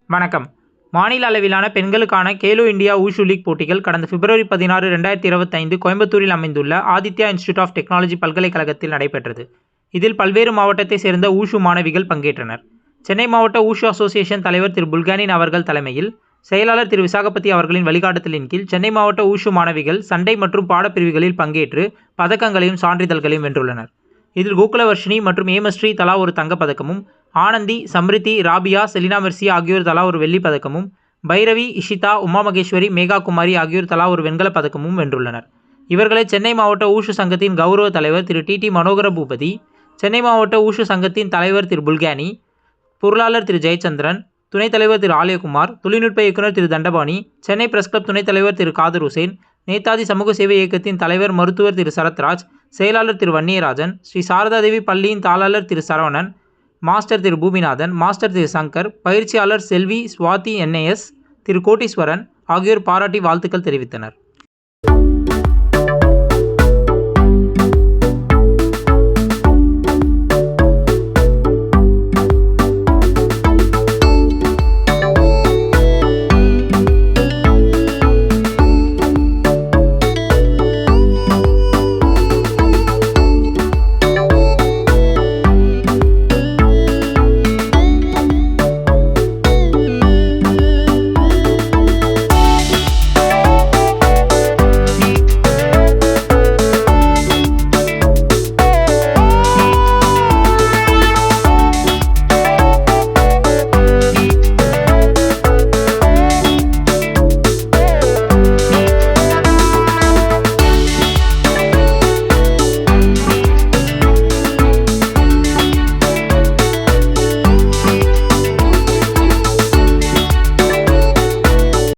வணக்கம். மாநில அளவிலான பெண்களுக்கான கேலோ இந்தியா ஊஷு லீக் போட்டிகள் கடந்த பிப்ரவரி 16, 2025 கோயம்புத்தூரில் அமைந்துள்ள ஆதித்யா இன்ஸ்டிடியூட் ஆஃப் டெக்னாலஜி பல்கலைக்கழகத்தில் நடைபெற்றது. இதில் பல்வேறு மாவட்டத்தைச் சேர்ந்த ஊஷு மாணவிகள் பங்கேற்றனர். சென்னை மாவட்ட ஊஷு அசோசியேஷன் தலைவர் திரு புல்கானின் அவர்கள் தலைமையில், செயலாளர் திரு விசாகபதி அவர்களின் வழிகாட்டுதலின் கீழ் சென்னை மாவட்ட ஊஷு மாணவிகள் சண்டை மற்றும் பாடப்பிரிவுகளில் பங்கேற்று பதக்கங்களையும் சான்றிதழ்களையும் வென்றுள்ளனர். இதில் கோகுலவர்ஷினி மற்றும் ஏமஸ்ரீ தலா ஒரு தங்கப்பதக்கமும், ஆனந்தி, சம்ரித்தி, ராபியா, செலினா மெர்சி ஆகியோர் தலா ஒரு வெள்ளிப் பதக்கமும், பைரவி, இஷிதா, உமா மகேஸ்வரி, மேகா குமாரி ஆகியோர் தலா ஒரு வெண்கலப் பதக்கமும் வென்றுள்ளனர். இவர்களை சென்னை மாவட்ட ஊஷு சங்கத்தின் கௌரவ தலைவர் திரு டி மனோகர பூபதி, சென்னை மாவட்ட ஊஷு சங்கத்தின் தலைவர் திரு புல்கானி, பொருளாளர் திரு ஜெயச்சந்திரன், துணைத் தலைவர் திரு ஆலயகுமார், தொழில்நுட்ப இயக்குநர் திரு தண்டபாணி, சென்னை பிரஸ் கிளப் துணைத் தலைவர் திரு காதர் ஹுசேன், நேதாஜி சமூக சேவை இயக்கத்தின் தலைவர் மருத்துவர் திரு சரத்ராஜ், செயலாளர் திரு வன்னியராஜன், ஸ்ரீ சாரதாதேவி பள்ளியின் தாளாளர் திரு சரவணன், மாஸ்டர் திரு பூமிநாதன், மாஸ்டர் திரு சங்கர், பயிற்சியாளர் செல்வி, சுவாதி, NAS, திரு கோட்டீஸ்வரன் ஆகியோர் பாராட்டி வாழ்த்துக்கள் தெரிவித்தனர்.